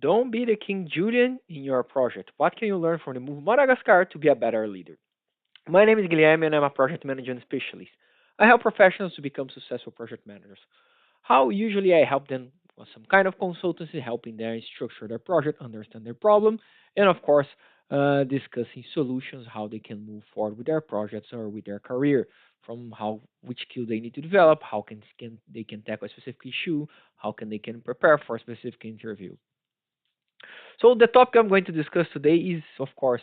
Don't be the King Julien in your project. What can you learn from the movie Madagascar to be a better leader? My name is Guilherme and I'm a project management specialist. I help professionals to become successful project managers. How usually I help them with some kind of consultancy, helping them structure their project, understand their problem, and of course, discussing solutions, how they can move forward with their projects or with their career, from how which skill they need to develop, how can they can tackle a specific issue, how can they can prepare for a specific interview. So the topic I'm going to discuss today is, of course,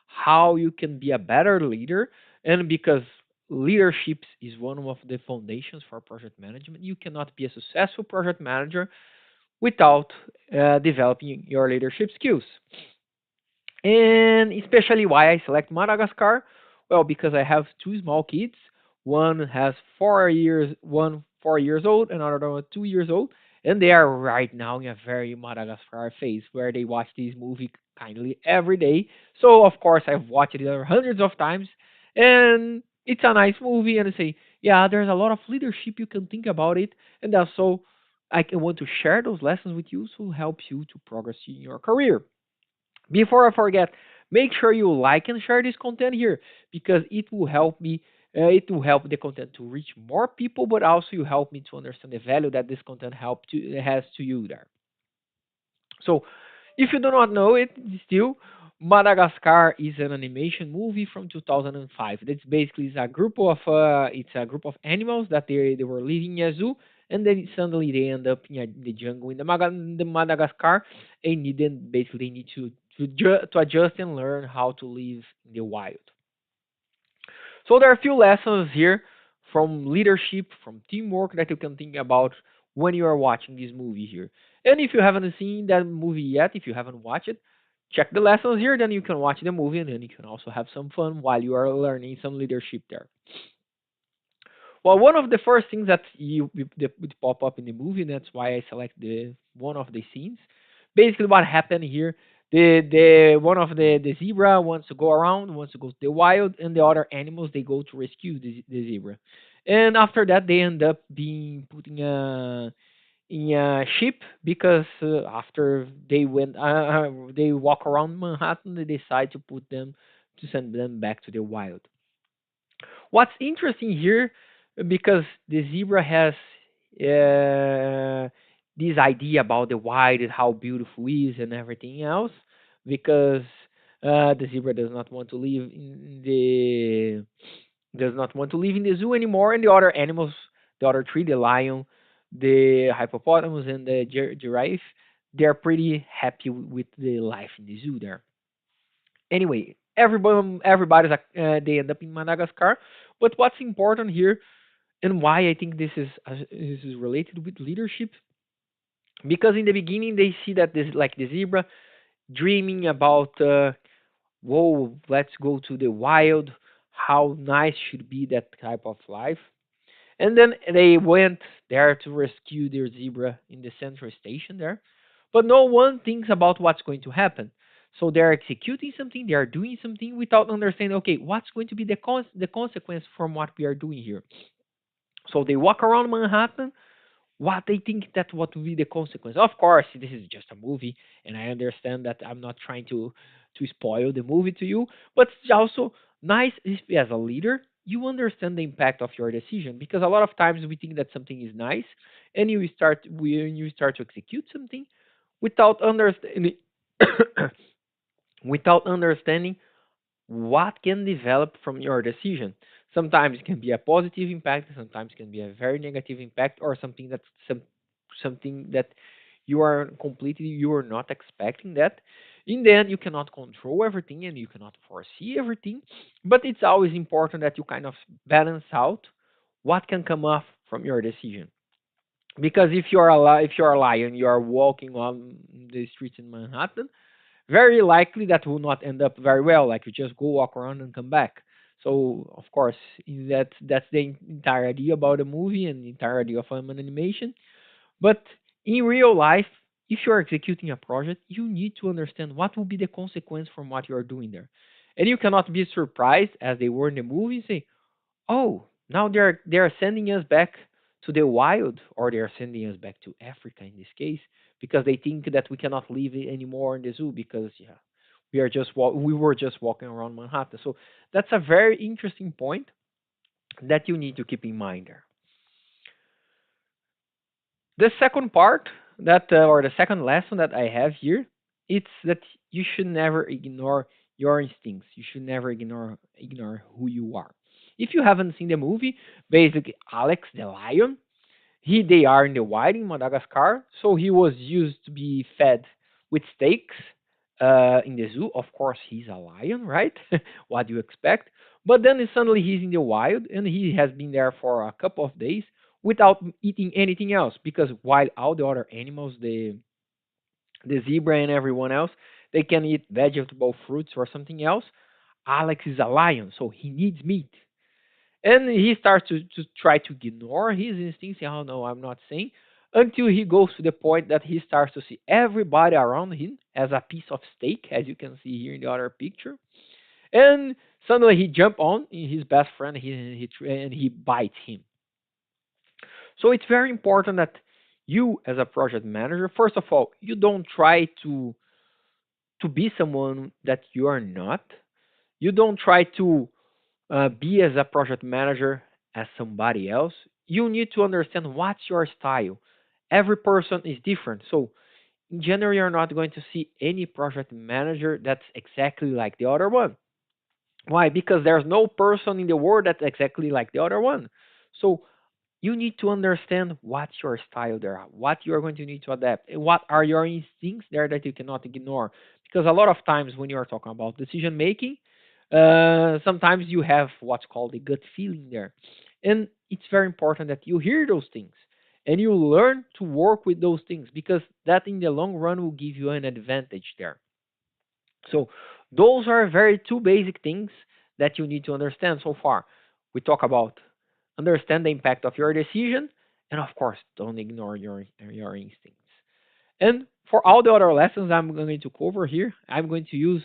how you can be a better leader, and because leadership is one of the foundations for project management, you cannot be a successful project manager without developing your leadership skills. And especially why I select Madagascar? Well, because I have two small kids. One has 4 years, one 4 years old, another one 2 years old, and they are right now in a very Madagascar phase where they watch this movie kindly every day. So of course I've watched it hundreds of times, and it's a nice movie. And I say, yeah, there's a lot of leadership you can think about it, and also I can want to share those lessons with you, so help you to progress in your career. Before I forget, make sure you like and share this content here because it will help me. It will help the content to reach more people, but also you help me to understand the value that this content has to you there. So, if you do not know it, still, Madagascar is an animation movie from 2005. That's basically it's a group of animals that they were living in a zoo, and then suddenly they end up in the jungle in the Madagascar, and then basically they need to adjust and learn how to live in the wild. So there are a few lessons here from leadership, from teamwork that you can think about when you are watching this movie here. And if you haven't seen that movie yet, if you haven't watched it, check the lessons here. Then you can watch the movie, and then you can also have some fun while you are learning some leadership there. Well, one of the first things that that would pop up in the movie, and that's why I select the one of the scenes. Basically, what happened here: the one of the zebra wants to go around, wants to go to the wild, and the other animals they go to rescue the zebra. And after that, they end up being put in a ship because after they walk around Manhattan, they decide to put them to send them back to the wild. What's interesting here, because the zebra has this idea about the wild and how beautiful it is and everything else, because the zebra does not want to live in the zoo anymore, and the other animals, the other three, the lion, the hippopotamus, and the giraffe, they're pretty happy with the life in the zoo there. Anyway, they end up in Madagascar. But what's important here, and why I think this is related with leadership, because in the beginning they see that this like the zebra dreaming about, whoa, let's go to the wild. How nice should be that type of life. And then they went there to rescue their zebra in the central station there. But no one thinks about what's going to happen. So they're executing something, they are doing something without understanding, okay, what's going to be the consequence from what we are doing here. So they walk around Manhattan, what they think that what will be the consequence. Of course, this is just a movie, and I understand that I'm not trying to spoil the movie to you, but it's also nice if, as a leader, you understand the impact of your decision, because a lot of times we think that something is nice, and when you start to execute something without understanding without understanding what can develop from your decision. Sometimes it can be a positive impact, sometimes it can be a very negative impact, or something that you are not expecting that. In the end, you cannot control everything and you cannot foresee everything, but it's always important that you kind of balance out what can come off from your decision. Because if you're a lion, you are walking on the streets in Manhattan, very likely that will not end up very well. Like you just go walk around and come back. So of course that's the entire idea about the movie and the entire idea of an animation. But in real life, if you are executing a project, you need to understand what will be the consequence from what you are doing there, and you cannot be surprised as they were in the movie. And say, oh, now they're sending us back to the wild, or they are sending us back to Africa in this case, because they think that we cannot live anymore in the zoo because yeah, we were just walking around Manhattan. So that's a very interesting point that you need to keep in mind there. The second part or the second lesson that I have here, it's that you should never ignore your instincts. You should never ignore who you are. If you haven't seen the movie, basically Alex the lion, they are in the wild in Madagascar, so he was used to be fed with steaks in the zoo. Of course, he's a lion, right? What do you expect? But then suddenly he's in the wild, and he has been there for a couple of days without eating anything else. Because while all the other animals, the zebra and everyone else, they can eat vegetable, fruits, or something else. Alex is a lion, so he needs meat. And he starts to try to ignore his instincts. Oh no, I'm not saying. Until he goes to the point that he starts to see everybody around him as a piece of steak, as you can see here in the other picture. And suddenly he jumps on his best friend and he bites him. So it's very important that you, as a project manager, first of all, you don't try to be someone that you are not. You don't try to be as a project manager as somebody else. You need to understand what's your style. Every person is different. So in general, you're not going to see any project manager that's exactly like the other one. Why? Because there's no person in the world that's exactly like the other one. So you need to understand what's your style there, what you're going to need to adapt, and what are your instincts there that you cannot ignore. Because a lot of times when you're talking about decision making, sometimes you have what's called a gut feeling there. And it's very important that you hear those things and you learn to work with those things because that in the long run will give you an advantage there. So those are very two basic things that you need to understand so far. We talk about understand the impact of your decision, and of course, don't ignore your instincts. And for all the other lessons I'm going to cover here, I'm going to use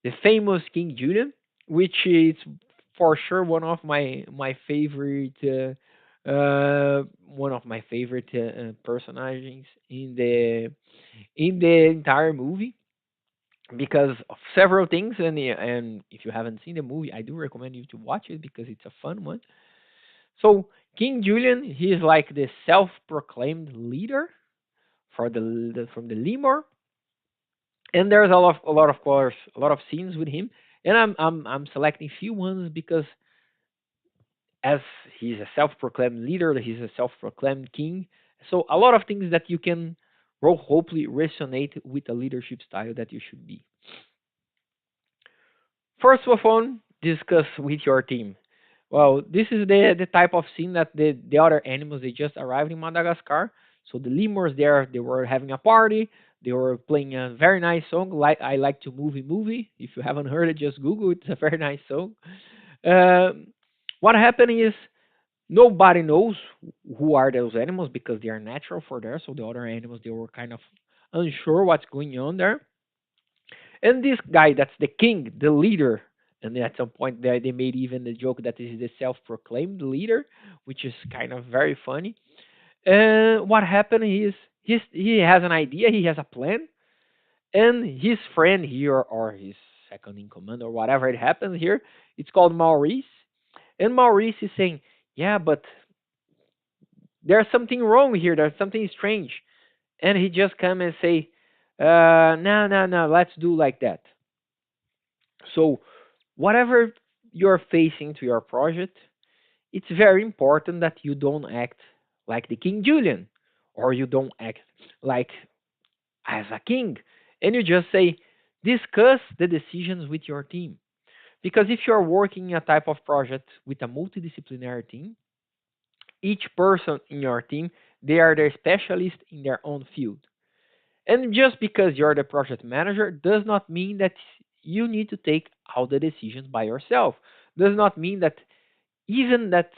the famous King Julien, which is for sure one of my favorite personages in the entire movie because of several things. And if you haven't seen the movie, I do recommend you to watch it because it's a fun one. So King Julian, he is like the self-proclaimed leader from the lemur, and there's a lot of course a lot of scenes with him. And I'm selecting few ones because as he's a self-proclaimed leader, he's a self-proclaimed king. So a lot of things that you can hopefully resonate with the leadership style that you should be. First of all, discuss with your team. Well, this is the type of scene that the other animals they just arrived in Madagascar. So the lemurs there, they were having a party. They were playing a very nice song. Like I like to movie. If you haven't heard it, just Google it. It's a very nice song. Um, what happened is nobody knows who are those animals because they are natural for there. So the other animals they were kind of unsure what's going on there. And this guy, that's the king, the leader, and at some point they made even the joke that this is the self-proclaimed leader, which is kind of very funny. And what happened is he has an idea, he has a plan, and his friend here or his second in command or whatever it happens here, it's called Maurice, and Maurice is saying, "Yeah, but there's something wrong here. There's something strange," and he just come and say, "No, no, no, let's do like that." So, whatever you're facing to your project, it's very important that you don't act like the King Julian or you don't act like as a king. And you just say, discuss the decisions with your team. Because if you're working a type of project with a multidisciplinary team, each person in your team, they are the specialist in their own field. And just because you're the project manager does not mean that you need to take all the decisions by yourself. Does not mean that even that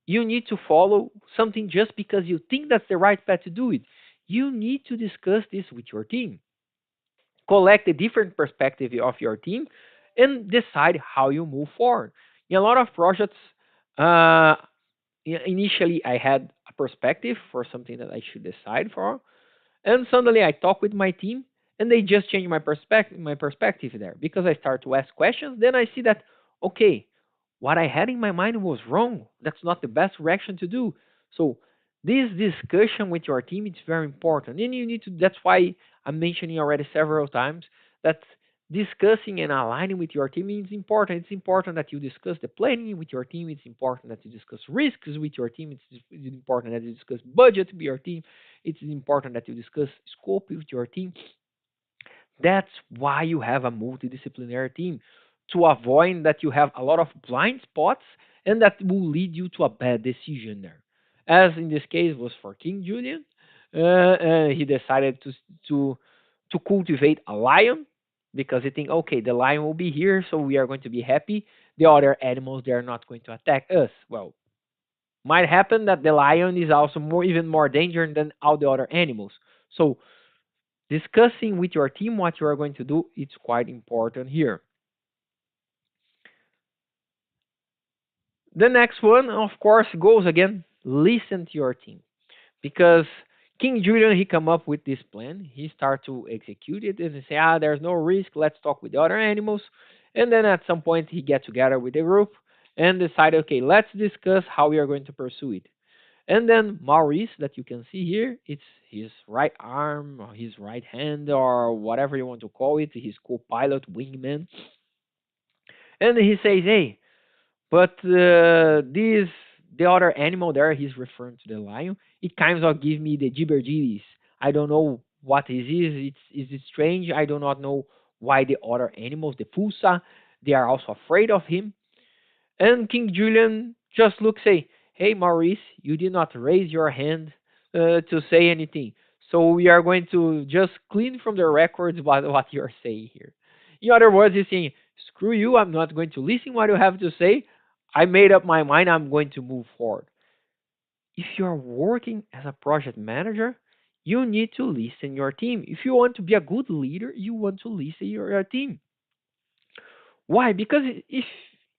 you need to follow something just because you think that's the right path to do it. You need to discuss this with your team. Collect the different perspective of your team and decide how you move forward. In a lot of projects, uh, initially I had a perspective for something that I should decide for, and suddenly I talk with my team, and they just change my perspective there because I start to ask questions. Then I see that okay, what I had in my mind was wrong. That's not the best reaction to do. So this discussion with your team is very important, and you need to. That's why I'm mentioning already several times that discussing and aligning with your team is important. It's important that you discuss the planning with your team. It's important that you discuss risks with your team. It's important that you discuss budget with your team. It's important that you discuss scope with your team. That's why you have a multidisciplinary team, to avoid that you have a lot of blind spots and that will lead you to a bad decision there. As in this case was for King Julien, he decided to to cultivate a lion because he think okay, the lion will be here, so we are going to be happy. The other animals they are not going to attack us. Well, might happen that the lion is also even more dangerous than all the other animals. So discussing with your team what you are going to do, it's quite important here. The next one, of course, goes again, listen to your team. Because King Julian, he come up with this plan. He start to execute it and say, there's no risk. Let's talk with the other animals. And then at some point, he get together with the group and decide, okay, let's discuss how we are going to pursue it. And then Maurice, that you can see here, it's his right arm, or his right hand, or whatever you want to call it, his co-pilot, wingman. And he says, "Hey, but this the other animal there, he's referring to the lion. It kind of gives me the jibber-jibbies. I don't know what it is. It's strange. I do not know why the other animals, the Fusa, they are also afraid of him." And King Julian just looks, say, "Hey, Maurice, you did not raise your hand to say anything. So we are going to just clean from the records what you're saying here." In other words, he's saying, "Screw you, I'm not going to listen what you have to say. I made up my mind, I'm going to move forward." If you're working as a project manager, you need to listen your team. If you want to be a good leader, you want to listen your team. Why? Because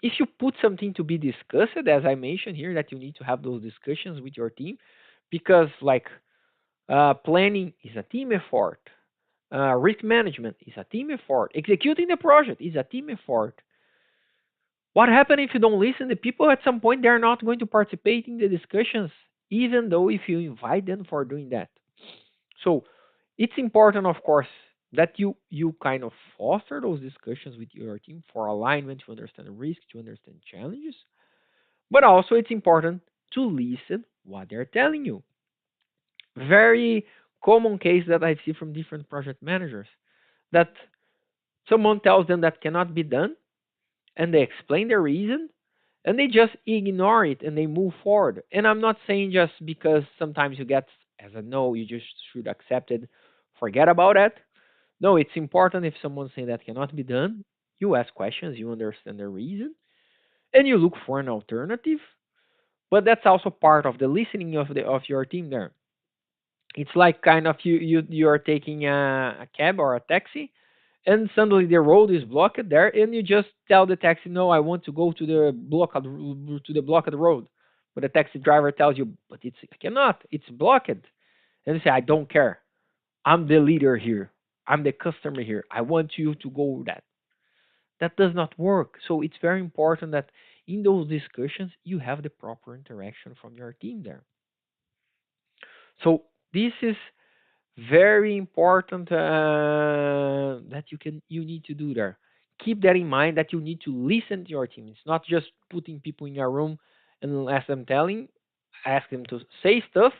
if you put something to be discussed, as I mentioned here, that you need to have those discussions with your team, because like planning is a team effort, risk management is a team effort, executing the project is a team effort. What happens if you don't listen? The people at some point they're not going to participate in the discussions, even though if you invite them for doing that. So it's important, of course, that you kind of foster those discussions with your team for alignment, to understand risk, to understand challenges. But also, it's important to listen what they're telling you. Very common case that I see from different project managers that someone tells them that cannot be done, and they explain the reason, and they just ignore it and they move forward. And I'm not saying just because sometimes you get as a no, you just should accept it, forget about it. No, it's important if someone saying that cannot be done, you ask questions, you understand the reason, and you look for an alternative. But that's also part of the listening of your team there. It's like kind of you're taking a cab or a taxi, and suddenly the road is blocked there, and you just tell the taxi, "No, I want to go to the blocked road." But the taxi driver tells you, "But it's I cannot, it's blocked." And you say, "I don't care. I'm the leader here. I'm the customer here. I want you to go with that." That does not work. So it's very important that in those discussions you have the proper interaction from your team there. So this is very important that you need to do there. Keep that in mind that you need to listen to your team. It's not just putting people in a room and ask them to say stuff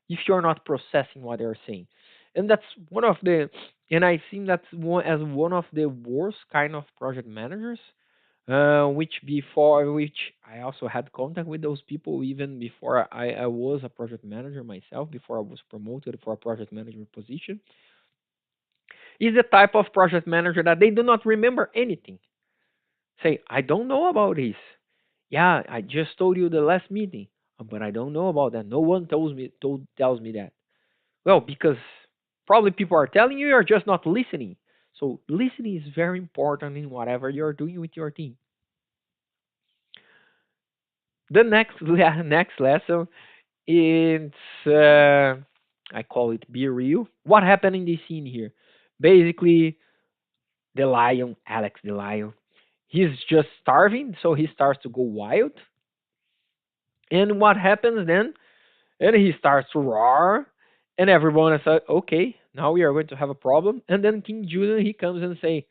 if you're not processing what they're saying. And that's one of the and I think that's one of the worst kind of project managers, which I also had contact with those people even before I was a project manager myself, before I was promoted for a project management position, is the type of project manager that they do not remember anything. Say, "I don't know about this. Yeah, I just told you the last meeting, but I don't know about that. No one tells me that." Well, because probably people are telling you, you're just not listening. So listening is very important in whatever you're doing with your team. The next next lesson is I call it be real. What happened in this scene here? Basically, the lion, Alex the lion, he's just starving, so he starts to go wild. And what happens then? And he starts to roar, and everyone is like, okay, now we are going to have a problem. And then King Julian he comes and say,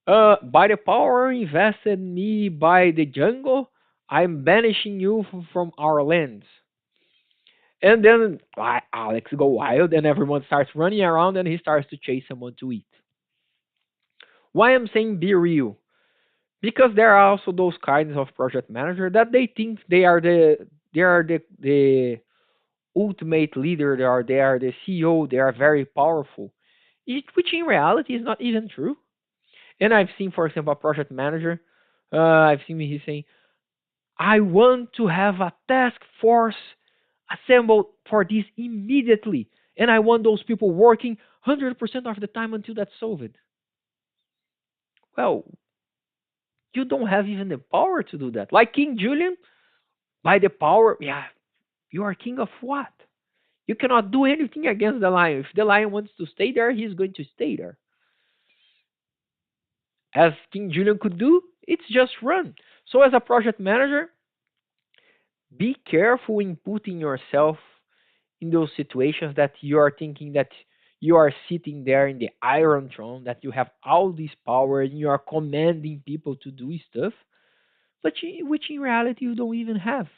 by the power invested in me by the jungle, I'm banishing you from our lands. And then Alex go wild, and everyone starts running around, and he starts to chase someone to eat. Why I'm saying be real? Because there are also those kinds of project manager that they think they are the ultimate leader. They are the CEO. They are very powerful, which in reality is not even true. And I've seen, for example, a project manager. I've seen he saying, "I want to have a task force assembled for this immediately, and I want those people working 100% of the time until that's solved." Well, you don't have even the power to do that. Like King Julian, by the power, yeah, you are king of what? You cannot do anything against the lion. If the lion wants to stay there, he's going to stay there. As King Julian could do, it's just run. So, as a project manager, be careful in putting yourself in those situations that you are thinking that you are sitting there in the Iron Throne, that you have all this power and you are commanding people to do stuff, but which in reality you don't even have.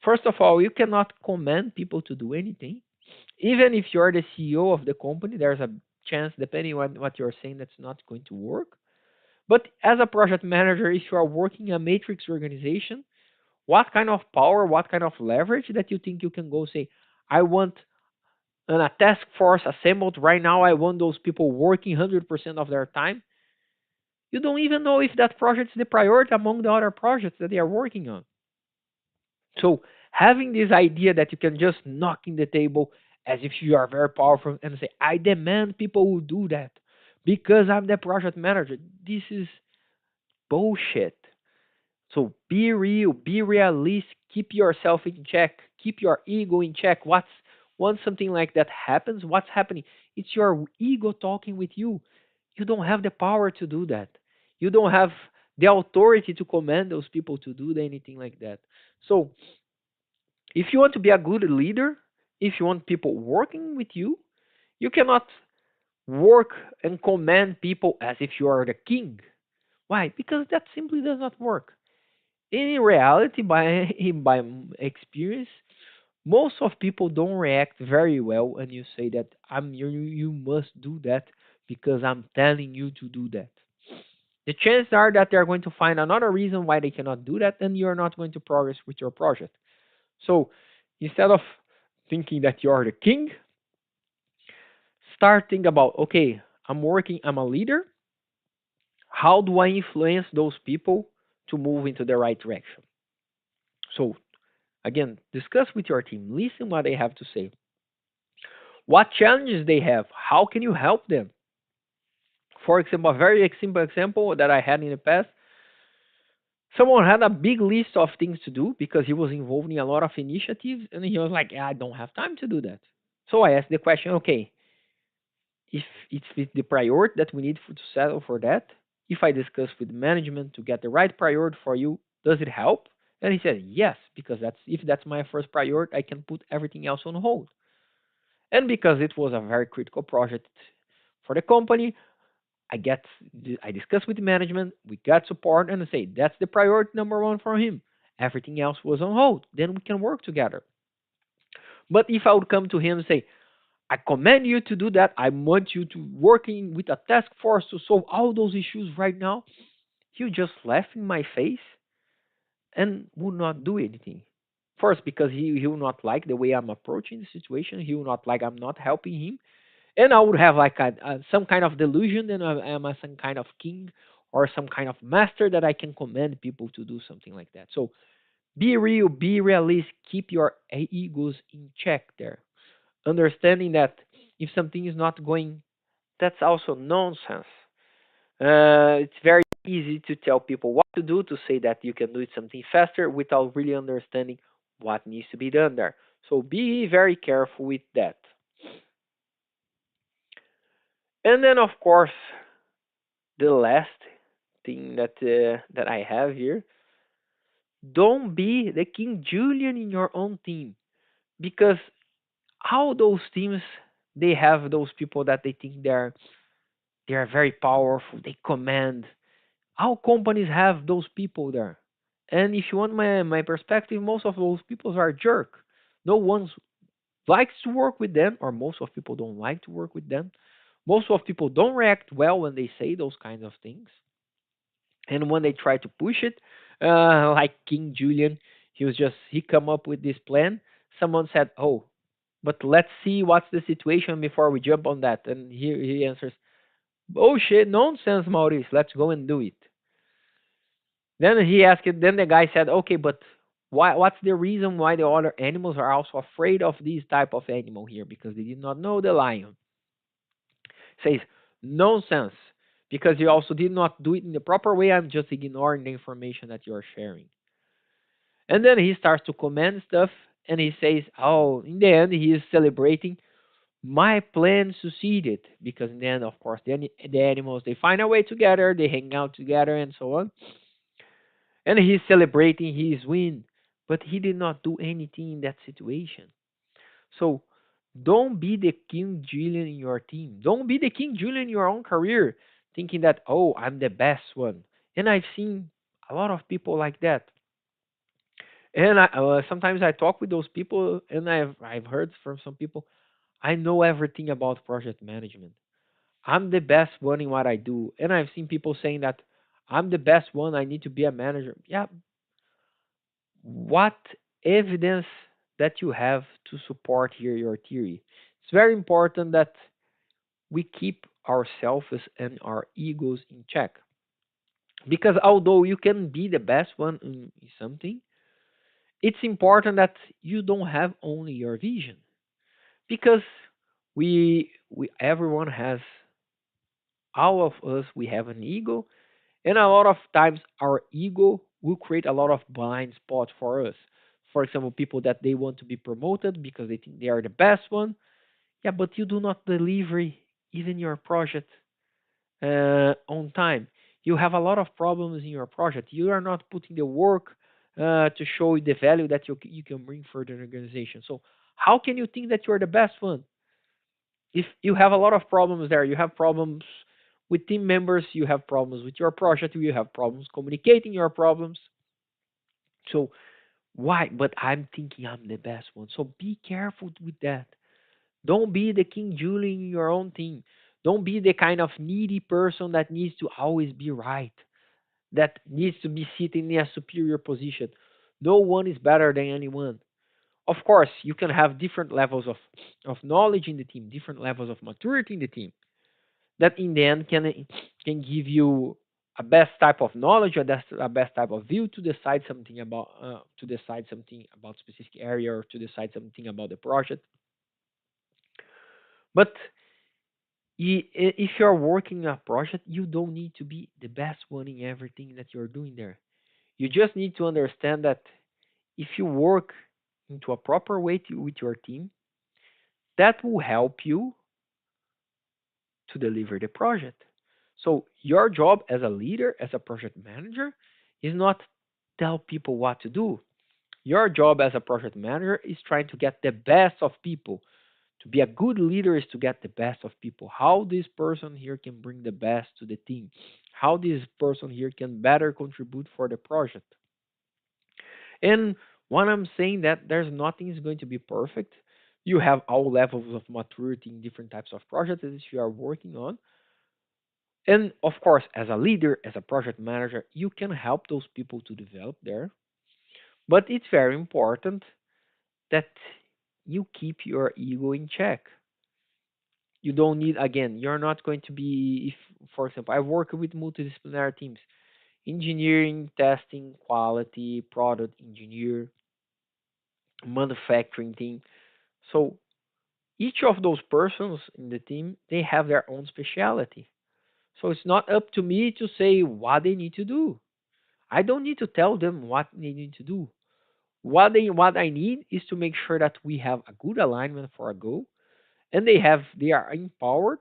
First of all, you cannot command people to do anything. Even if you're the CEO of the company, there's a chance, depending on what you're saying, that's not going to work. But as a project manager, if you are working a matrix organization, what kind of power, what kind of leverage that you think you can go say, I want a task force assembled right now, I want those people working 100% of their time. You don't even know if that project is the priority among the other projects that they are working on. So having this idea that you can just knock in the table as if you are very powerful and say, I demand people will do that because I'm the project manager. This is bullshit. So be real, be realistic, keep yourself in check, keep your ego in check. Once something like that happens, what's happening? It's your ego talking with you. You don't have the power to do that. You don't have the authority to command those people to do anything like that. So if you want to be a good leader, if you want people working with you, you cannot work and command people as if you are the king. Why? Because that simply does not work. In reality, by experience, most of people don't react very well when you say that you must do that because I'm telling you to do that. The chances are that they're going to find another reason why they cannot do that, and you're not going to progress with your project. So instead of thinking that you are the king, start thinking about, okay, I'm a leader. How do I influence those people to move into the right direction? So again, discuss with your team, listen what they have to say. What challenges they have? How can you help them? For example, a very simple example that I had in the past, someone had a big list of things to do because he was involved in a lot of initiatives and he was like, yeah, I don't have time to do that. So I asked the question, okay, if it's the priority that we need to settle for that, if I discuss with management to get the right priority for you, does it help? And he said, yes, because that's my first priority, I can put everything else on hold. And because it was a very critical project for the company, I get I discussed with the management, we got support, and I say that's the priority number one for him. Everything else was on hold. Then we can work together. But if I would come to him and say, I command you to do that, I want you to working with a task force to solve all those issues right now, he'll just laugh in my face and will not do anything. First, because he will not like the way I'm approaching the situation. He will not like I'm not helping him. And I would have like some kind of delusion that I am some kind of king or some kind of master that I can command people to do something like that. So be real, be realistic, keep your egos in check there. Understanding that if something is not going, that's also nonsense. It's very easy to tell people what to do, to say that you can do it something faster without really understanding what needs to be done there. So be very careful with that. And then, of course, the last thing that I have here: don't be the King Julian in your own team, because all those teams, they have those people that they think they are very powerful, they command. All companies have those people there, and if you want my perspective, most of those people are jerk. No one likes to work with them, or most of people don't like to work with them. Most of people don't react well when they say those kinds of things, and when they try to push it, like King Julian, he come up with this plan. Someone said, "Oh, but let's see what's the situation before we jump on that." And he answers, "Bullshit, nonsense, Maurice. Let's go and do it." Then he asked. Then the guy said, "Okay, but why? What's the reason why the other animals are also afraid of this type of animal here? Because they did not know the lion." Says, "Nonsense. Because you also did not do it in the proper way. I'm just ignoring the information that you are sharing." And then he starts to comment stuff, and he says, "Oh, in the end, he is celebrating. My plan succeeded, because in the end, of course, the animals, they find a way together, they hang out together, and so on. And he's celebrating his win, but he did not do anything in that situation. So don't be the King Julian in your team. Don't be the King Julian in your own career, thinking that, oh, I'm the best one." And I've seen a lot of people like that. And sometimes I talk with those people, and I've heard from some people, "I know everything about project management. I'm the best one in what I do." And I've seen people saying that, "I'm the best one. I need to be a manager." Yeah, what evidence that you have to support here your theory? It's very important that we keep ourselves and our egos in check. Because although you can be the best one in something, it's important that you don't have only your vision. Because we everyone has, all of us, we have an ego. And a lot of times, our ego will create a lot of blind spots for us. For example, people that they want to be promoted because they think they are the best one. Yeah, but you do not deliver even your project on time. You have a lot of problems in your project. You are not putting the work to show the value that you can bring for the organization. So how can you think that you are the best one if you have a lot of problems there? You have problems with team members, you have problems with your project, you have problems communicating your problems. So why? But I'm thinking I'm the best one. So be careful with that. Don't be the King Julian in your own team. Don't be the kind of needy person that needs to always be right, that needs to be sitting in a superior position. No one is better than anyone. Of course, you can have different levels of knowledge in the team, different levels of maturity in the team, that in the end can give you a best type of knowledge, or that's a best type of view to decide something about specific area, or to decide something about the project. But if you're working a project, you don't need to be the best one in everything that you're doing there. You just need to understand that if you work into a proper way with your team, that will help you to deliver the project. So your job as a leader, as a project manager, is not tell people what to do. Your job as a project manager is trying to get the best of people. To be a good leader is to get the best of people. How this person here can bring the best to the team. How this person here can better contribute for the project. And when I'm saying that there's nothing is going to be perfect, you have all levels of maturity in different types of projects that you are working on. And of course, as a leader, as a project manager, you can help those people to develop there. But it's very important that you keep your ego in check. You don't need, again, you're not going to be, if, for example, I work with multidisciplinary teams: engineering, testing, quality, product engineer, manufacturing team. So each of those persons in the team, they have their own specialty. So it's not up to me to say what they need to do. I don't need to tell them what they need to do. What I need is to make sure that we have a good alignment for a goal, and they are empowered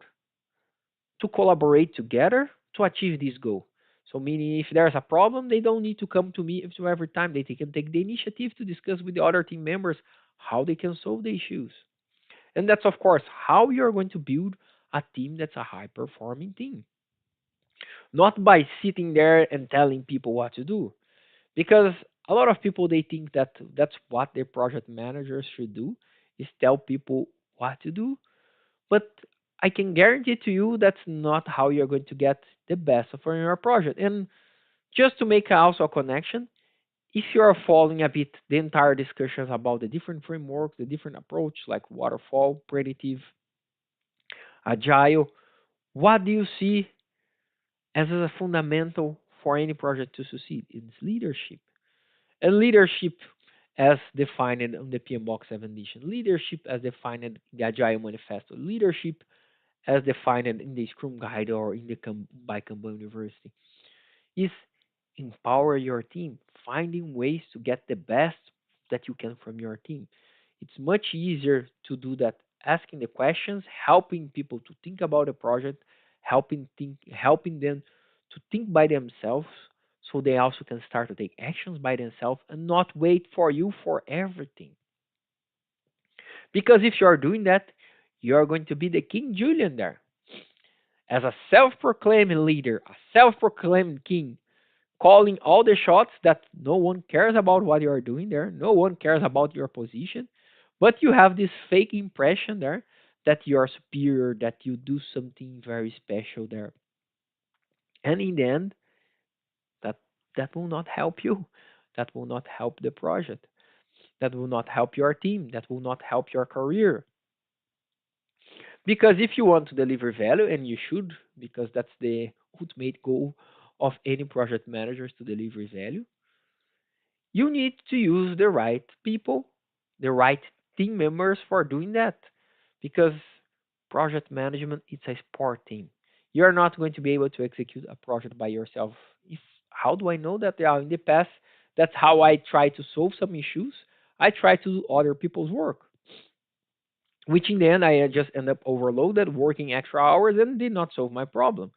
to collaborate together to achieve this goal. So meaning if there's a problem, they don't need to come to me every time. They can take the initiative to discuss with the other team members how they can solve the issues. And that's of course how you're going to build a team that's a high performing team. Not by sitting there and telling people what to do. Because a lot of people they think that that's what their project managers should do is tell people what to do, but I can guarantee to you that's not how you're going to get the best from your project. And just to make also a connection, if you are following a bit the entire discussions about the different frameworks, the different approach like waterfall, predictive, agile, what do you see as a fundamental for any project to succeed? It's leadership. And leadership as defined in the PMBOK 7 edition, leadership as defined in the Agile Manifesto, leadership as defined in the Scrum Guide or in the by Kanban University, is empower your team, finding ways to get the best that you can from your team. It's much easier to do that asking the questions, helping people to think about the project, helping them to think by themselves so they also can start to take actions by themselves and not wait for you for everything. Because if you are doing that, you are going to be the King Julien there. As a self proclaimed leader, a self proclaimed king, calling all the shots that no one cares about what you are doing there, no one cares about your position, but you have this fake impression there that you are superior, that you do something very special there. And in the end, that that will not help you. That will not help the project. That will not help your team. That will not help your career. Because if you want to deliver value, and you should, because that's the ultimate goal of any project managers to deliver value, you need to use the right people, the right team members for doing that. Because project management is a sport team. You're not going to be able to execute a project by yourself. If how do I know that? Yeah, in the past, that's how I try to solve some issues. I try to do other people's work, which in the end I just end up overloaded, working extra hours, and did not solve my problem.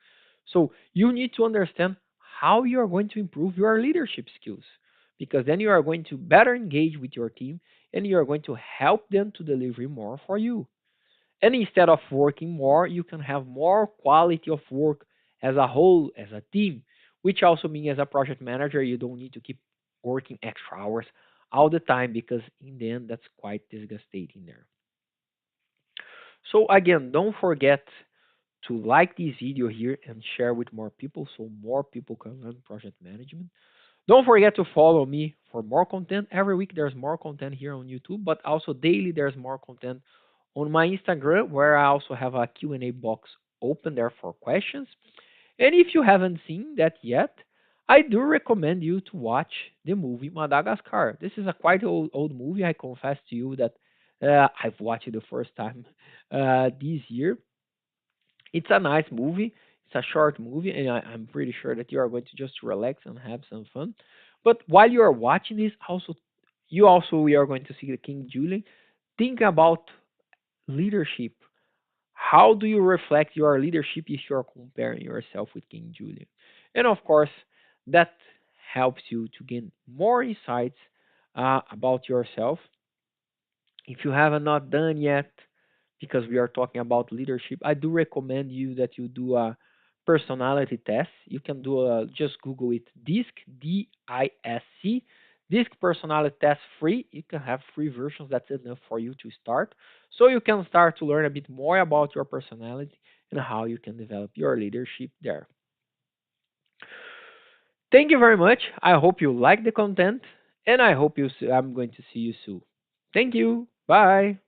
So you need to understand how you are going to improve your leadership skills, because then you are going to better engage with your team and you are going to help them to deliver more for you. And instead of working more, you can have more quality of work as a whole, as a team, which also means as a project manager, you don't need to keep working extra hours all the time, because in the end, that's quite disgusting there. So again, don't forget to like this video here and share with more people so more people can learn project management. Don't forget to follow me for more content. Every week there's more content here on YouTube, but also daily there's more content on my Instagram, where I also have a Q&A box open there for questions. And if you haven't seen that yet, I do recommend you to watch the movie Madagascar. This is a quite old movie. I confess to you that I've watched it the first time this year. It's a nice movie. It's a short movie, and I'm pretty sure that you are going to just relax and have some fun. But while you are watching this, also we are going to see the King Julien. Think about leadership. How do you reflect your leadership if you are comparing yourself with King Julien? And of course, that helps you to gain more insights about yourself. If you have not done yet, because we are talking about leadership, I do recommend you that you do a personality test. You can do just Google it, DISC, DISC, DISC personality test free. You can have free versions. That's enough for you to start. So you can start to learn a bit more about your personality and how you can develop your leadership there. Thank you very much. I hope you like the content, and I hope I'm going to see you soon. Thank you. Bye.